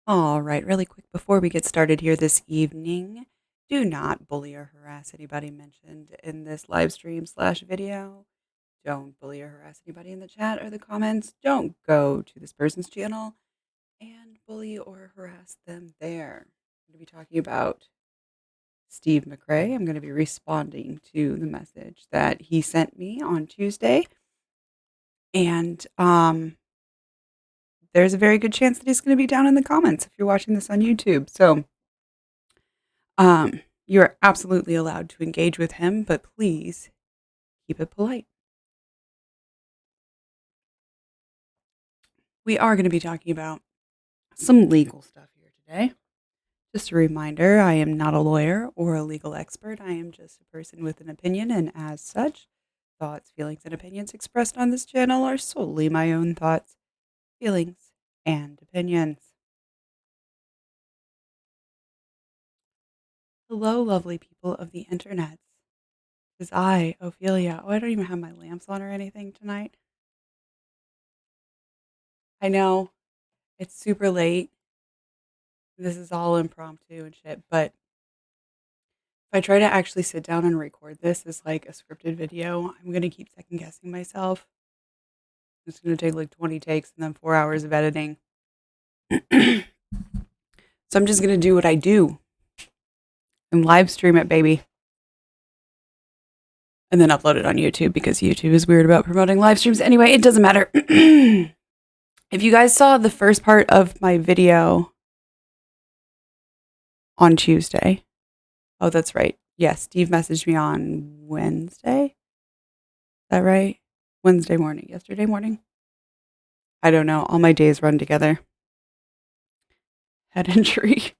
All right, really quick before we get started here this evening, do not bully or harass anybody mentioned in this live stream slash video. Don't bully or harass anybody in the chat or the comments. Don't go to this person's channel and bully or harass them there. I'm going to be talking about Steve McRae. I'm going to be responding to the message that he sent me on Tuesday. And there's a very good chance that he's going to be down in the comments if you're watching this on YouTube. So you're absolutely allowed to engage with him, but please keep it polite. We are going to be talking about some legal stuff here today. Just a reminder, I am not a lawyer or a legal expert. I am just a person with an opinion, and as such, thoughts, feelings, and opinions expressed on this channel are solely my own thoughts, feelings, and opinions. Hello, lovely people of the internet. It is I, Ophelia. Oh, I don't even have my lamps on or anything tonight. I know it's super late. This is all impromptu and shit, but if I try to actually sit down and record this as like a scripted video, I'm going to keep second guessing myself. It's going to take like 20 takes and then 4 hours of editing. So I'm just going to do what I do and live stream it, baby. And then upload it on YouTube because YouTube is weird about promoting live streams. Anyway, it doesn't matter. If you guys saw the first part of my video on Tuesday, oh, that's right. Yes, Steve messaged me on Wednesday. Is that right? Wednesday morning. Yesterday morning? I don't know. All my days run together. Head injury.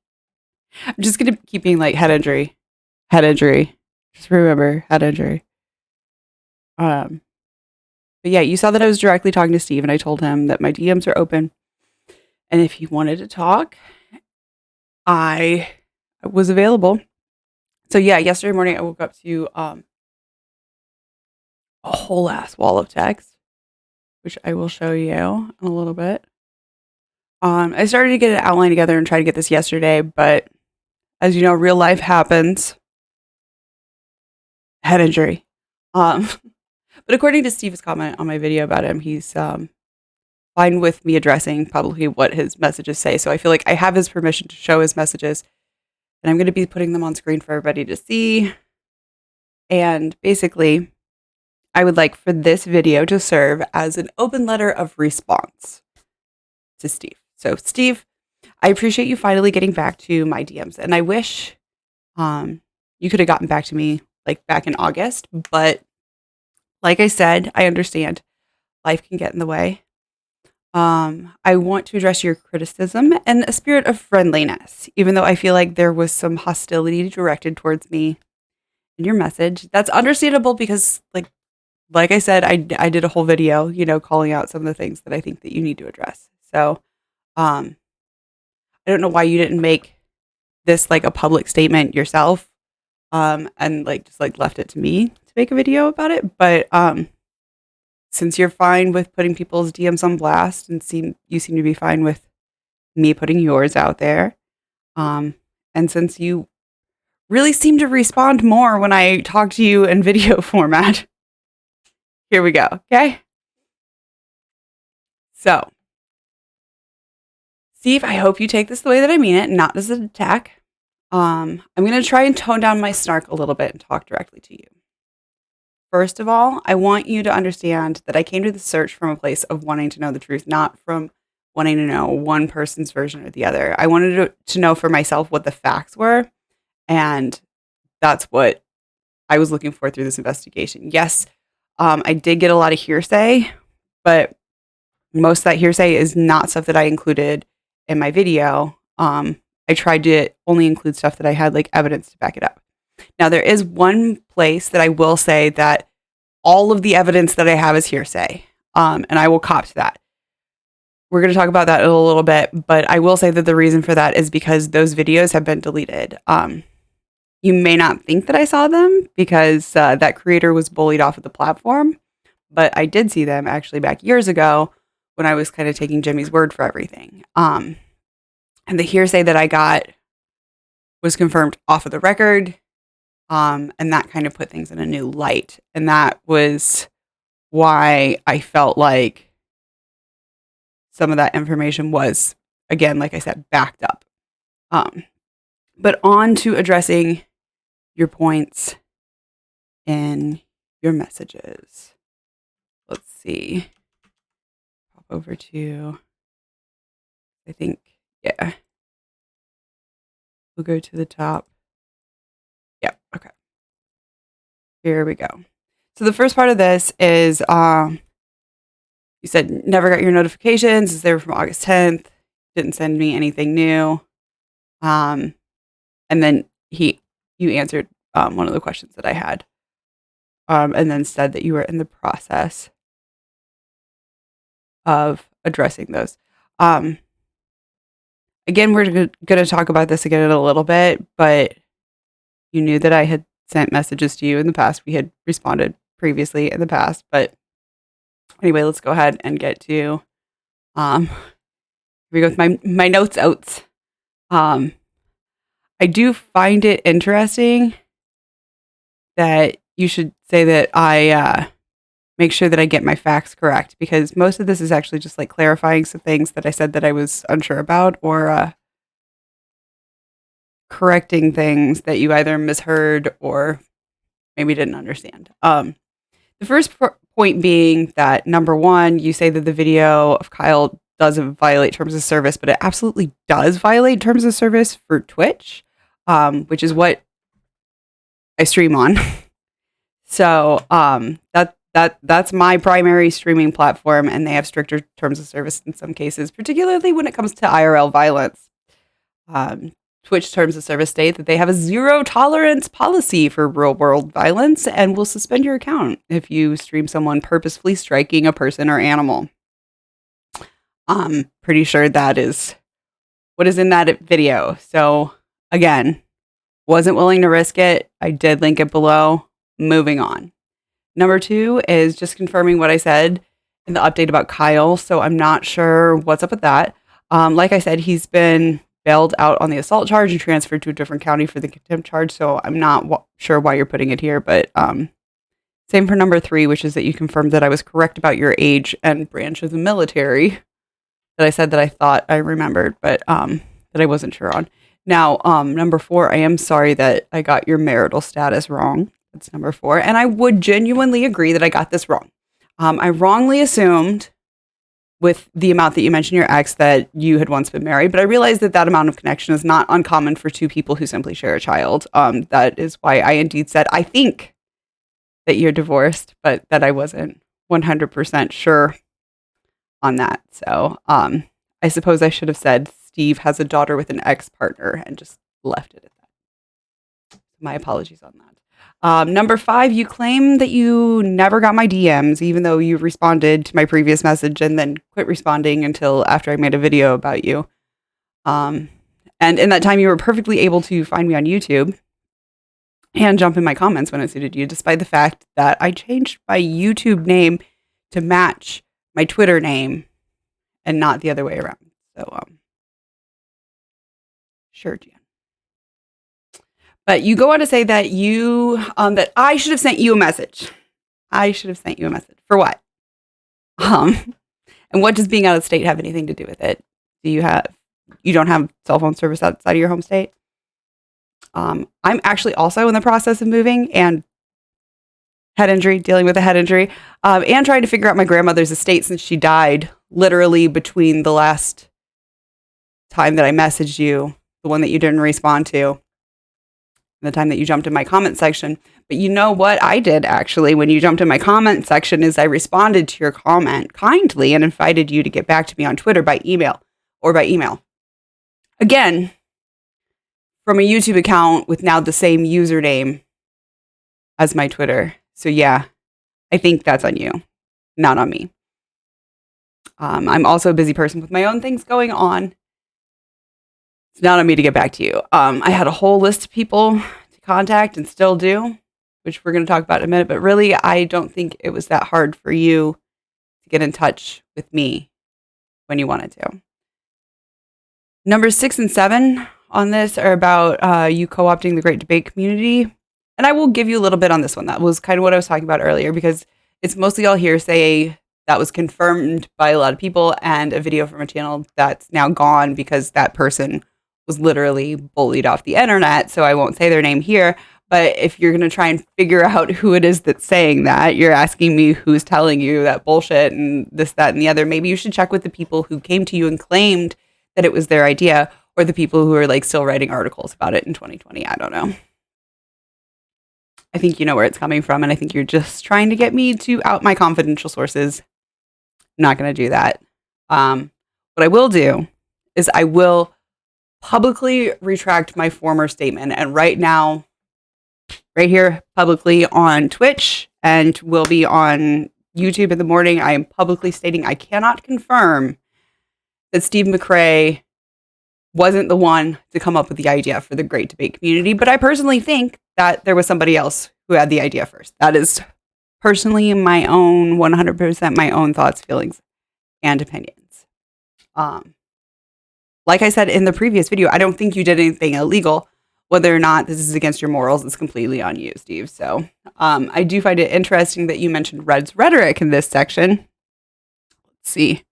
I'm just going to keep being like head injury. Head injury. Just remember, head injury. But yeah, you saw that I was directly talking to Steve and I told him that my DMs are open. And if he wanted to talk, I was available. So yeah, yesterday morning I woke up to a whole ass wall of text, which I will show you in a little bit. I started to get an outline together and try to get this yesterday, but as you know, real life happens. Head injury. But according to Steve's comment on my video about him, he's fine with me addressing publicly what his messages say. So I feel like I have his permission to show his messages, and I'm going to be putting them on screen for everybody to see. And basically, I would like for this video to serve as an open letter of response to Steve. So Steve, I appreciate you finally getting back to my DMs, and I wish you could have gotten back to me like back in August, but like I said, I understand life can get in the way. I want to address your criticism in a spirit of friendliness, even though I feel like there was some hostility directed towards me in your message. That's understandable because like I said, I did a whole video, calling out some of the things that I think that you need to address. So, I don't know why you didn't make this like a public statement yourself, and just left it to me to make a video about it. But since you're fine with putting people's DMs on blast and you seem to be fine with me putting yours out there, and since you really seem to respond more when I talk to you in video format, here we go. Okay. So, Steve, I hope you take this the way that I mean it, not as an attack. I'm going to try and tone down my snark a little bit and talk directly to you. First of all, I want you to understand that I came to the search from a place of wanting to know the truth, not from wanting to know one person's version or the other. I wanted to know for myself what the facts were, and that's what I was looking for through this investigation. Yes, I did get a lot of hearsay, but most of that hearsay is not stuff that I included in my video. I tried to only include stuff that I had like evidence to back it up. Now, there is one place that I will say that all of the evidence that I have is hearsay, and I will cop to that. We're going to talk about that in a little bit, but I will say that the reason for that is because those videos have been deleted. You may not think that I saw them because that creator was bullied off of the platform, but I did see them actually back years ago when I was kind of taking Jimmy's word for everything. And the hearsay that I got was confirmed off of the record. And that kind of put things in a new light. And that was why I felt like some of that information was, again, like I said, backed up. But on to addressing your points in your messages. Let's see. Pop over to, I think, yeah. We'll go to the top. Yep, okay. Here we go. So the first part of this is you said never got your notifications. They were from August 10th. Didn't send me anything new. And then you answered one of the questions that I had. And then said that you were in the process of addressing those. Again, we're going to talk about this again in a little bit, but you knew that I had sent messages to you in the past. We had responded previously in the past, but anyway, let's go ahead and get to, here we go with my notes outs. I do find it interesting that you should say that I make sure that I get my facts correct, because most of this is actually just like clarifying some things that I said that I was unsure about, or correcting things that you either misheard or maybe didn't understand. The first point being that, number one, you say that the video of Kyle doesn't violate terms of service, but it absolutely does violate terms of service for Twitch, which is what I stream on. So that's my primary streaming platform, and they have stricter terms of service in some cases, particularly when it comes to IRL violence. Twitch terms of service state that they have a zero tolerance policy for real world violence and will suspend your account if you stream someone purposefully striking a person or animal. I'm pretty sure that is what is in that video. So again, wasn't willing to risk it. I did link it below. Moving on. Number two is just confirming what I said in the update about Kyle. So I'm not sure what's up with that. Like I said, he's been bailed out on the assault charge and transferred to a different county for the contempt charge. So I'm not sure why you're putting it here, but same for number three, which is that you confirmed that I was correct about your age and branch of the military. That I said that I thought I remembered, but that I wasn't sure on. Now, number four, I am sorry that I got your marital status wrong. That's number four. And I would genuinely agree that I got this wrong. I wrongly assumed with the amount that you mentioned your ex that you had once been married, but I realized that that amount of connection is not uncommon for two people who simply share a child. That is why I indeed said, I think that you're divorced, but that I wasn't 100% sure on that. So I suppose I should have said Steve has a daughter with an ex-partner and just left it at that. My apologies on that. Number five, you claim that you never got my DMs, even though you responded to my previous message and then quit responding until after I made a video about you. And in that time, you were perfectly able to find me on YouTube and jump in my comments when it suited you, despite the fact that I changed my YouTube name to match my Twitter name and not the other way around. So, sure, Jan. But you go on to say that that I should have sent you a message. I should have sent you a message. For what? And what does being out of state have anything to do with it? You don't have cell phone service outside of your home state? I'm actually also in the process of moving and dealing with a head injury, and trying to figure out my grandmother's estate since she died literally between the last time that I messaged you, the one that you didn't respond to, the time that you jumped in my comment section. But you know what I did actually when you jumped in my comment section is I responded to your comment kindly and invited you to get back to me on Twitter by email. Again, from a YouTube account with now the same username as my Twitter. So yeah, I think that's on you, not on me. I'm also a busy person with my own things going on. It's not on me to get back to you. I had a whole list of people to contact and still do, which we're going to talk about in a minute. But really, I don't think it was that hard for you to get in touch with me when you wanted to. Number 6 and 7 on this are about you co-opting the great debate community. And I will give you a little bit on this one. That was kind of what I was talking about earlier, because it's mostly all hearsay that was confirmed by a lot of people, and a video from a channel that's now gone because that person was literally bullied off the internet. So I won't say their name here. But if you're going to try and figure out who it is that's saying that, you're asking me who's telling you that bullshit and this, that, and the other. Maybe you should check with the people who came to you and claimed that it was their idea, or the people who are like still writing articles about it in 2020. I don't know. I think you know where it's coming from, and I think you're just trying to get me to out my confidential sources. I'm not going to do that. What I will do is I will publicly retract my former statement, and right now, right here, publicly on Twitch, and will be on YouTube in the morning, I am publicly stating I cannot confirm that Steve McRae wasn't the one to come up with the idea for the great debate community, but I personally think that there was somebody else who had the idea first. That is personally my own 100% my own thoughts, feelings, and opinions. Like I said in the previous video, I don't think you did anything illegal. Whether or not this is against your morals is completely on you, Steve. So I do find it interesting that you mentioned Red's rhetoric in this section. Let's see.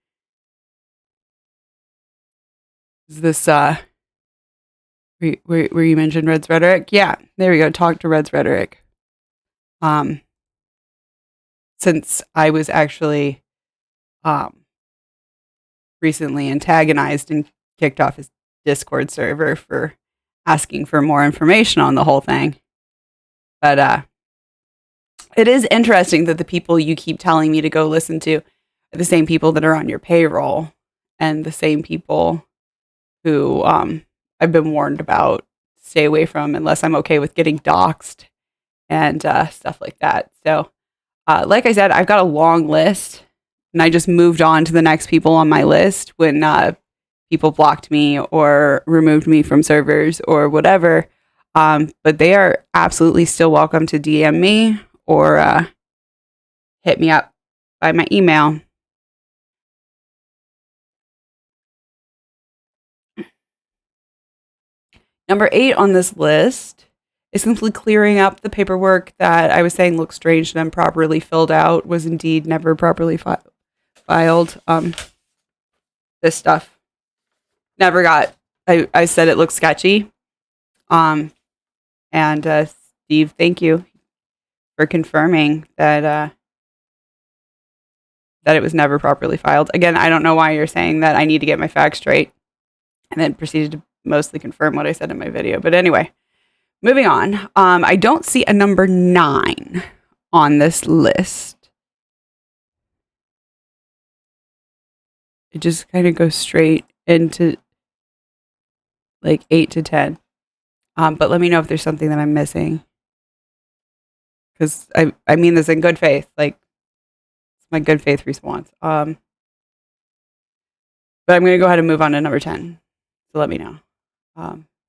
Is this where you mentioned Red's rhetoric? Yeah, there we go. Talk to Red's rhetoric. Since I was actually recently antagonized and kicked off his Discord server for asking for more information on the whole thing. But it is interesting that the people you keep telling me to go listen to are the same people that are on your payroll, and the same people who I've been warned about stay away from unless I'm okay with getting doxxed and stuff like that. So like I said, I've got a long list, and I just moved on to the next people on my list when people blocked me or removed me from servers or whatever. But they are absolutely still welcome to DM me or hit me up by my email. Number 8 on this list is simply clearing up the paperwork that I was saying looked strange and improperly filled out, was indeed never properly filed. This stuff never got, I said it looked sketchy. And Steve, thank you for confirming that that it was never properly filed. Again, I don't know why you're saying that. I need to get my facts straight, and then proceeded to mostly confirm what I said in my video. But anyway, moving on. I don't see a number 9 on this list. It just kind of goes straight into like 8 to 10. But let me know if there's something that I'm missing. Because I mean this in good faith. Like, it's my good faith response. But I'm going to go ahead and move on to number 10. So let me know.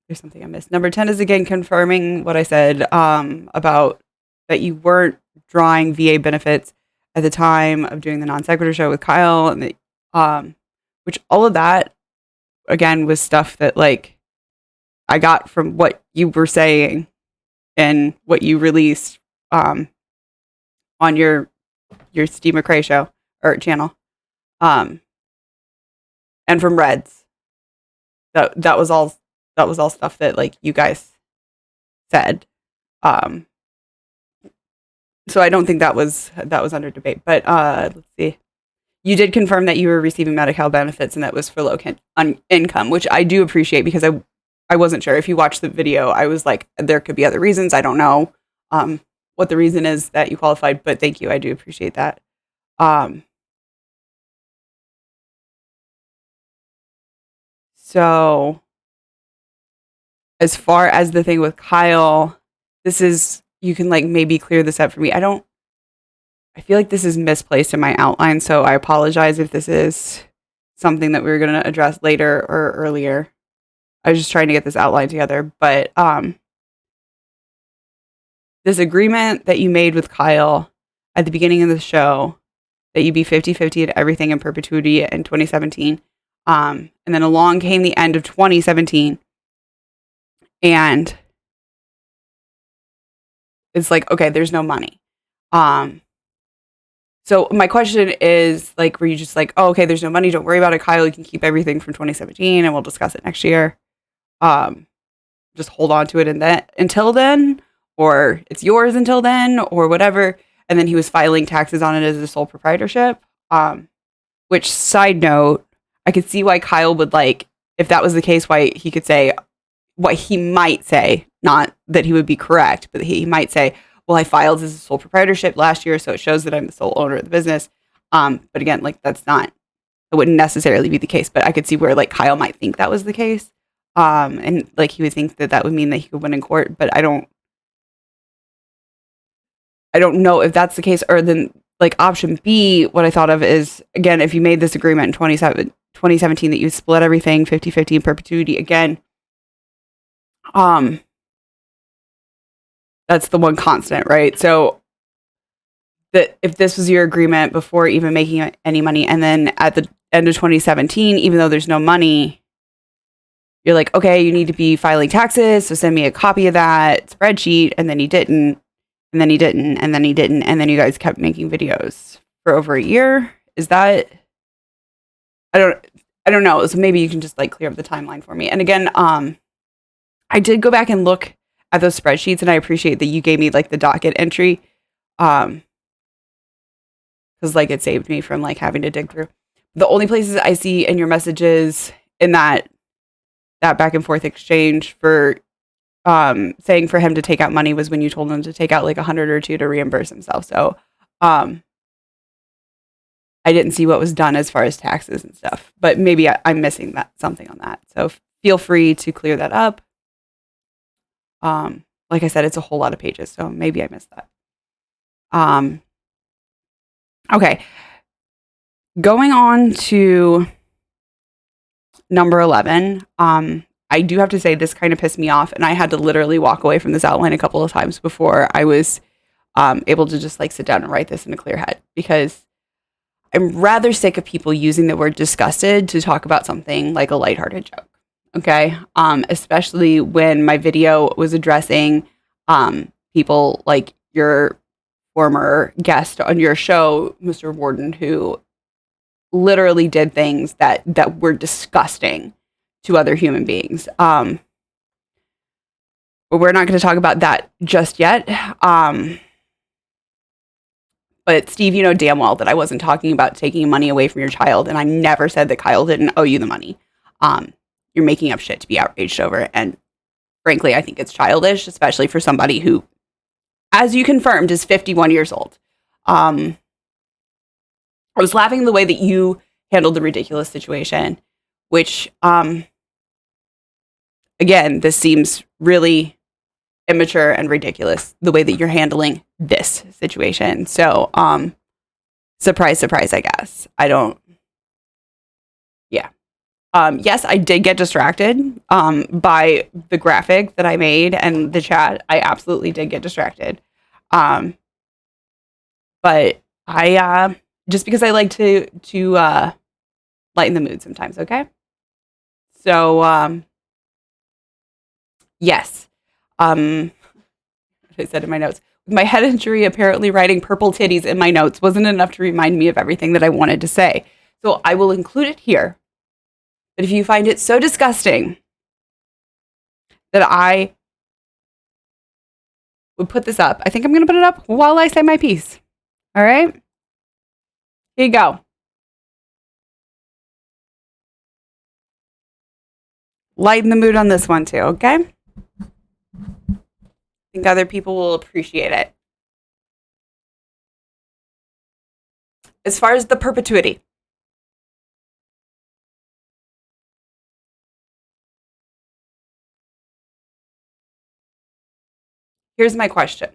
There's something I missed. Number 10 is again confirming what I said about that you weren't drawing VA benefits at the time of doing the non sequitur show with Kyle, and the, which all of that again was stuff that like I got from what you were saying and what you released on your Steve McRae show or channel, and from Reds. That was all stuff that like you guys said. So I don't think that was under debate. But let's see. You did confirm that you were receiving Medi-Cal benefits and that was for low income, which I do appreciate, because I wasn't sure. If you watched the video, I was like, there could be other reasons. I don't know what the reason is that you qualified, but thank you. I do appreciate that. So as far as the thing with Kyle, this is, you can like maybe clear this up for me. I feel like this is misplaced in my outline, so I apologize if this is something that we were going to address later or earlier. I was just trying to get this outline together, but this agreement that you made with Kyle at the beginning of the show, that you'd be 50-50 at everything in perpetuity in 2017, And then along came the end of 2017, and it's like, okay, there's no money. So my question is, like, were you just like, oh, okay, there's no money, don't worry about it, Kyle, you can keep everything from 2017 and we'll discuss it next year. Just hold on to it and then until then, or it's yours until then, or whatever. And then he was filing taxes on it as a sole proprietorship. Which, side note, I could see why Kyle would, like, if that was the case, why he could say what he might say, not that he would be correct, but he might say, well, I filed as a sole proprietorship last year, so it shows that I'm the sole owner of the business. But again, like, that's not, it wouldn't necessarily be the case, but I could see where, like, Kyle might think that was the case. And, like, he would think that that would mean that he could win in court, but I don't know if that's the case. Or then, like, option B, what I thought of is, again, if you made this agreement in 2017 that you split everything 50-50 in perpetuity, again, that's the one constant, right? So that if this was your agreement before even making any money, and then at the end of 2017, even though there's no money, you're like, okay, you need to be filing taxes, so send me a copy of that spreadsheet, and then he didn't, and then he didn't, and then he didn't, and then you guys kept making videos for over a year. Is that, I don't know. So maybe you can just, like, clear up the timeline for me. And again, I did go back and look at those spreadsheets, and I appreciate that you gave me, like, the docket entry, because, like, it saved me from, like, having to dig through. The only places I see in your messages in that back and forth exchange for saying for him to take out money was when you told him to take out like 100 or two to reimburse himself. So I didn't see what was done as far as taxes and stuff, but maybe I'm missing something on that. So feel free to clear that up. Like I said, it's a whole lot of pages, so maybe I missed that. Okay. Going on to number 11. I do have to say this kind of pissed me off, and I had to literally walk away from this outline a couple of times before I was able to just, like, sit down and write this in a clear head, because I'm rather sick of people using the word disgusted to talk about something like a lighthearted joke. Okay. Especially when my video was addressing people like your former guest on your show, Mr. Warden, who literally did things that were disgusting to other human beings. But we're not going to talk about that just yet. But Steve, you know damn well that I wasn't talking about taking money away from your child, and I never said that Kyle didn't owe you the money. You're making up shit to be outraged over, and frankly, I think it's childish, especially for somebody who, as you confirmed, is 51 years old. I was laughing the way that you handled the ridiculous situation, which, again, this seems really immature and ridiculous, the way that you're handling this situation. So, surprise, surprise, I guess. Yeah. Yes, I did get distracted by the graphic that I made and the chat. I absolutely did get distracted. But I, just because I like to lighten the mood sometimes, okay? So, yes. What I said in my notes. With my head injury, apparently writing purple titties in my notes wasn't enough to remind me of everything that I wanted to say. So I will include it here. But if you find it so disgusting that I would put this up, I think I'm going to put it up while I say my piece. All right? Here you go. Lighten the mood on this one too, okay? I think other people will appreciate it. As far as the perpetuity, here's my question.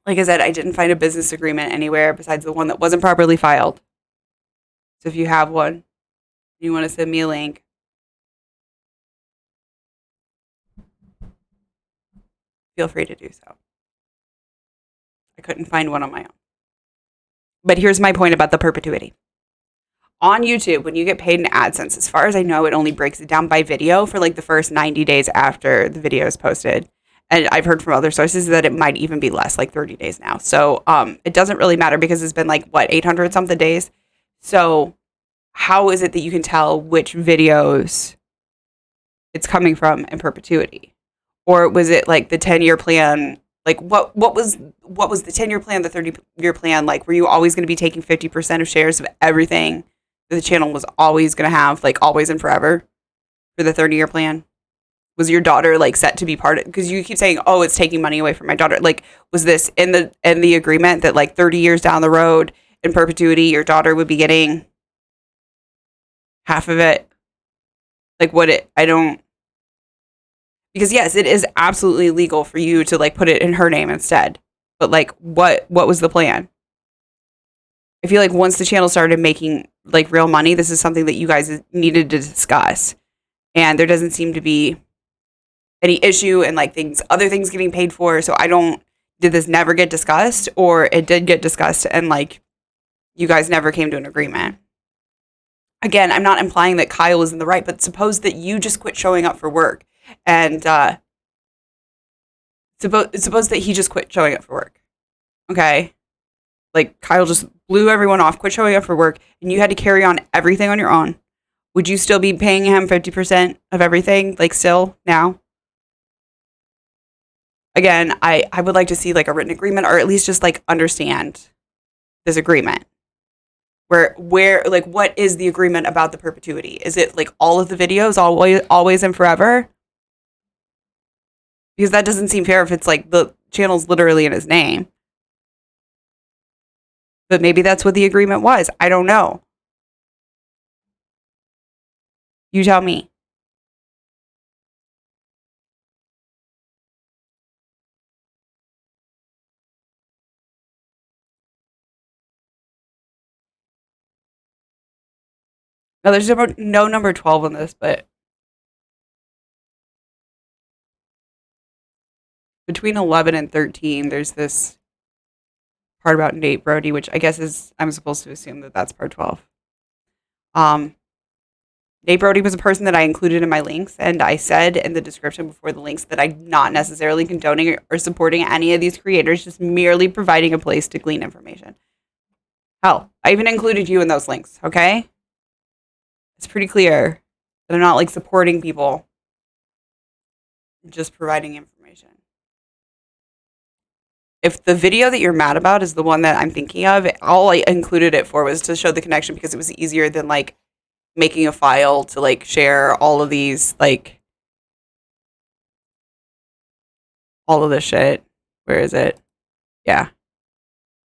Like I said, I didn't find a business agreement anywhere besides the one that wasn't properly filed. So if you have one, you want to send me a link, feel free to do so. I couldn't find one on my own. But here's my point about the perpetuity. On YouTube, when you get paid in AdSense, as far as I know, it only breaks it down by video for like the first 90 days after the video is posted. And I've heard from other sources that it might even be less, like 30 days now. So it doesn't really matter because it's been like, what, 800 something days? So how is it that you can tell which videos it's coming from in perpetuity? Or was it like the 10-year plan? Like what was the 10-year plan, the 30-year plan? Like, were you always going to be taking 50% of shares of everything that the channel was always going to have, like always and forever for the 30-year plan? Was your daughter like set to be part of it? Because you keep saying, oh, it's taking money away from my daughter. Like, was this in the agreement that like 30 years down the road in perpetuity, your daughter would be getting half of it? Like I don't, because yes, it is absolutely legal for you to like put it in her name instead. But like, what was the plan? I feel like once the channel started making like real money, this is something that you guys needed to discuss. And there doesn't seem to be any issue and like other things getting paid for. So did this never get discussed, or it did get discussed and like you guys never came to an agreement? Again, I'm not implying that Kyle is in the right, but suppose that you just quit showing up for work and suppose that he just quit showing up for work. Okay. Like Kyle just blew everyone off, quit showing up for work, and you had to carry on everything on your own. Would you still be paying him 50% of everything, like still now? Again, I would like to see like a written agreement, or at least just like understand this agreement. Where like, what is the agreement about the perpetuity? Is it like all of the videos always and forever? Because that doesn't seem fair if it's like the channel's literally in his name. But maybe that's what the agreement was. I don't know. You tell me. No, there's no number 12 on this, but between 11 and 13, there's this part about Nate Brody, which I guess is, I'm supposed to assume that that's part 12. Nate Brody was a person that I included in my links, and I said in the description before the links that I'm not necessarily condoning or supporting any of these creators, just merely providing a place to glean information. Hell, I even included you in those links, okay? It's pretty clear that I'm not like supporting people, just providing information. If the video that you're mad about is the one that I'm thinking of, all I included it for was to show the connection because it was easier than like making a file to like share all of these, like all of this shit. Where is it? Yeah.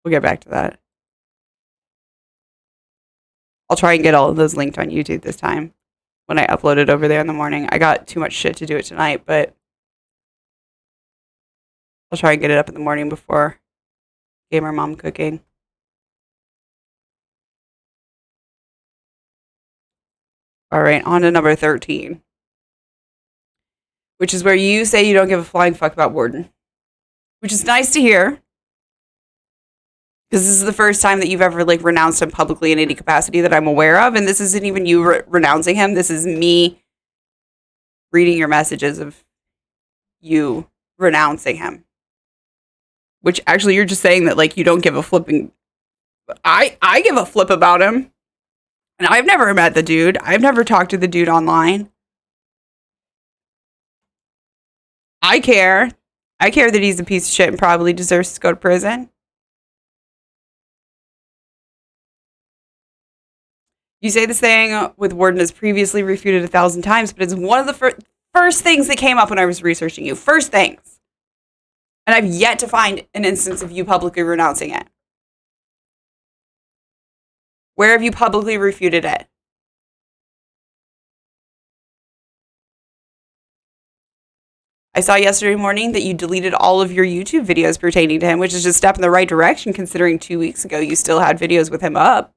We'll get back to that. I'll try and get all of those linked on YouTube this time when I upload it over there in the morning. I got too much shit to do it tonight, but I'll try and get it up in the morning before Gamer Mom cooking. All right, on to number 13, which is where you say you don't give a flying fuck about Warden, which is nice to hear. Because this is the first time that you've ever like renounced him publicly in any capacity that I'm aware of. And this isn't even you renouncing him. This is me reading your messages of you renouncing him. Which actually you're just saying that like you don't give a flipping... I give a flip about him. And I've never met the dude. I've never talked to the dude online. I care. I care that he's a piece of shit and probably deserves to go to prison. You say this thing with Warden is previously refuted 1,000 times, but it's one of the first things that came up when I was researching you. First things. And I've yet to find an instance of you publicly renouncing it. Where have you publicly refuted it? I saw yesterday morning that you deleted all of your YouTube videos pertaining to him, which is just a step in the right direction considering 2 weeks ago you still had videos with him up.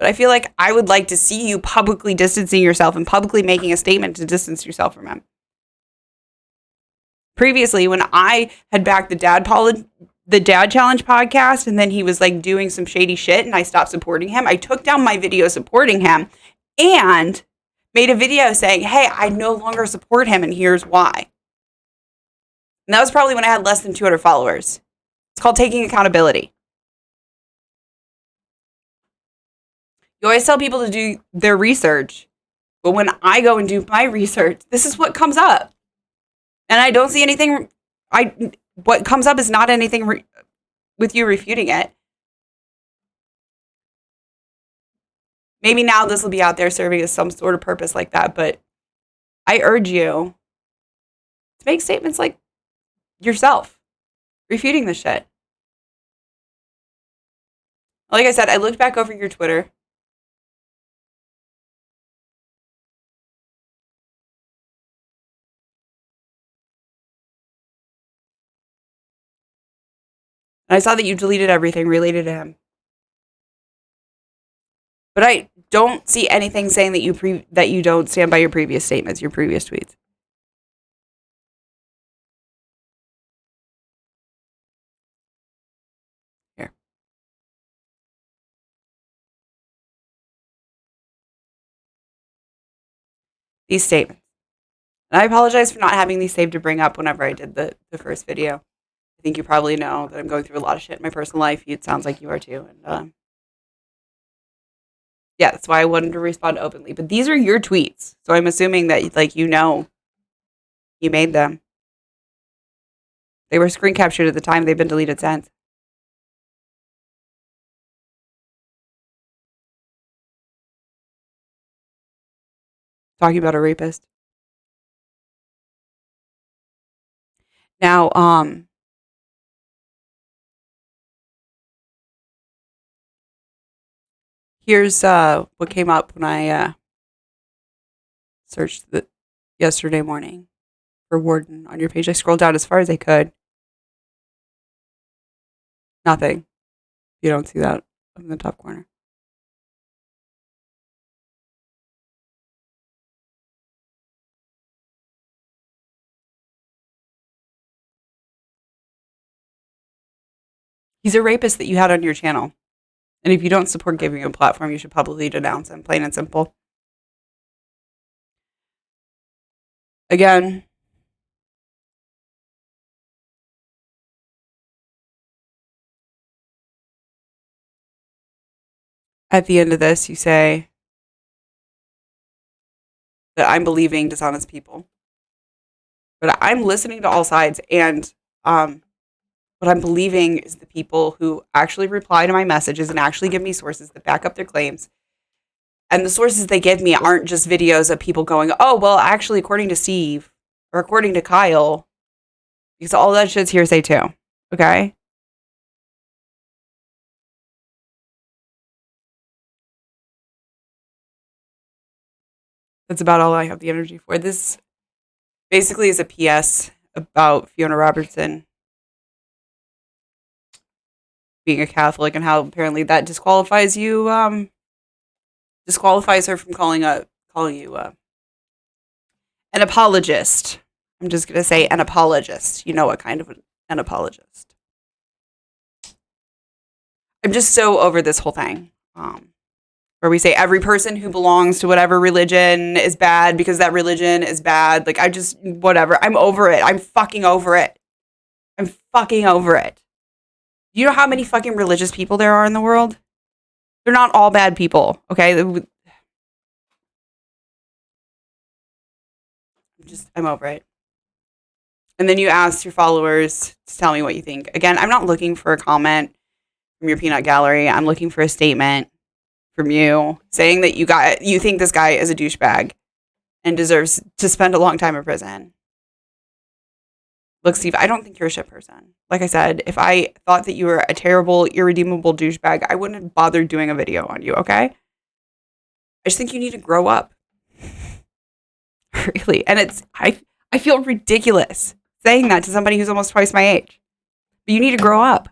But I feel like I would like to see you publicly distancing yourself and publicly making a statement to distance yourself from him. previously when I had backed the Dad Challenge podcast, and then he was like doing some shady shit and I stopped supporting him. I took down my video supporting him and made a video saying, hey, I no longer support him and here's why. And that was probably when I had less than 200 followers. It's called taking accountability. You always tell people to do their research, but when I go and do my research, this is what comes up. And I don't see anything. What comes up is not anything with you refuting it. Maybe now this will be out there serving as some sort of purpose like that, but I urge you to make statements like yourself, refuting this shit. Like I said, I looked back over your Twitter. And I saw that you deleted everything related to him. But I don't see anything saying that you don't stand by your previous statements, your previous tweets. Here. These statements. And I apologize for not having these saved to bring up whenever I did the first video. I think you probably know that I'm going through a lot of shit in my personal life. It sounds like you are too. And yeah, that's why I wanted to respond openly. But these are your tweets. So I'm assuming that, like, you made them. They were screen captured at the time. They've been deleted since. Talking about a rapist. Now, here's what came up when I searched yesterday morning for Warden on your page. I scrolled down as far as I could. Nothing. You don't see that in the top corner. He's a rapist that you had on your channel. And if you don't support giving him a platform, you should publicly denounce him, plain and simple. Again, at the end of this, you say that I'm believing dishonest people. But I'm listening to all sides, and what I'm believing is the people who actually reply to my messages and actually give me sources that back up their claims. And the sources they give me aren't just videos of people going, oh, well, actually, according to Steve or according to Kyle, because all that shit's hearsay too. Okay? That's about all I have the energy for. This basically is a PS about Fiona Robertson being a Catholic and how apparently that disqualifies you, disqualifies her from calling you an apologist. I'm just going to say an apologist. You know what kind of an apologist. I'm just so over this whole thing. Where we say every person who belongs to whatever religion is bad because that religion is bad. Like, whatever. I'm over it. I'm fucking over it. I'm fucking over it. You know how many fucking religious people there are in the world? They're not all bad people, okay? I'm over it. And then you ask your followers to tell me what you think. Again, I'm not looking for a comment from your peanut gallery. I'm looking for a statement from you saying that you think this guy is a douchebag and deserves to spend a long time in prison. Look, Steve, I don't think you're a shit person. Like I said, if I thought that you were a terrible, irredeemable douchebag, I wouldn't have bothered doing a video on you, okay? I just think you need to grow up. Really. And I feel ridiculous saying that to somebody who's almost twice my age. But you need to grow up.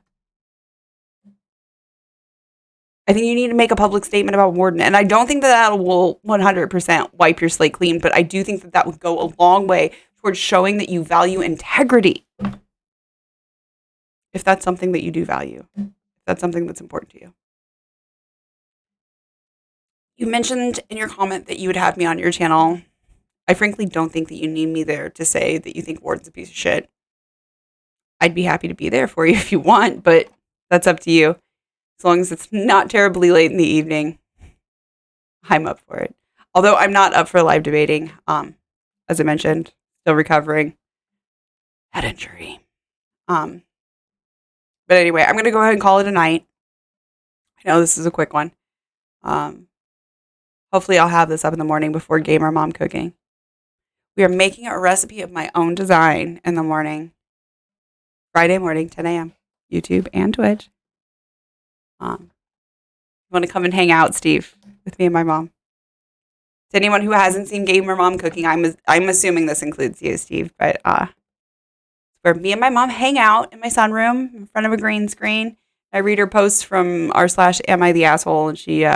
I think you need to make a public statement about Warden. And I don't think that will 100% wipe your slate clean, but I do think that would go a long way towards showing that you value integrity. If that's something that you do value, if that's something that's important to you. You mentioned in your comment that you would have me on your channel. I frankly don't think that you need me there to say that you think Ward's a piece of shit. I'd be happy to be there for you if you want, but that's up to you. As long as it's not terribly late in the evening, I'm up for it. Although I'm not up for live debating. As I mentioned, still recovering. Head injury. But anyway, I'm going to go ahead and call it a night. I know this is a quick one. Hopefully I'll have this up in the morning before Gamer Mom cooking. We are making a recipe of my own design in the morning. Friday morning, 10 a.m. YouTube and Twitch. You want to come and hang out, Steve, with me and my mom? To anyone who hasn't seen Gamer Mom cooking, I'm assuming this includes you, Steve, but where me and my mom hang out in my sunroom in front of a green screen. I read her posts from r/Am I the Asshole, and she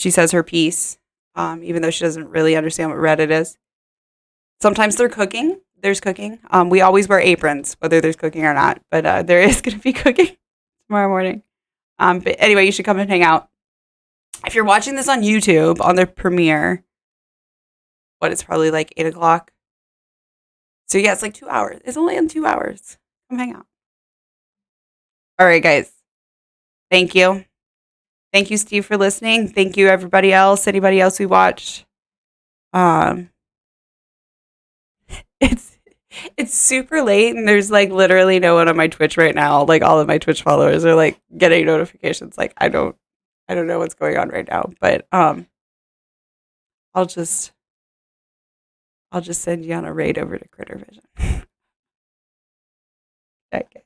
says her piece, even though she doesn't really understand what Reddit is. Sometimes there's cooking. We always wear aprons, whether there's cooking or not, but there is going to be cooking tomorrow morning. But anyway, you should come and hang out. If you're watching this on YouTube, on the premiere, it's probably like 8 o'clock. So yeah, it's like 2 hours. It's only in 2 hours. Come hang out. All right, guys. Thank you. Thank you, Steve, for listening. Thank you, everybody else. Anybody else who watched. It's super late, and there's like literally no one on my Twitch right now. Like all of my Twitch followers are like getting notifications. Like I don't know what's going on right now, but I'll just send you on a raid over to Critter Vision. Okay.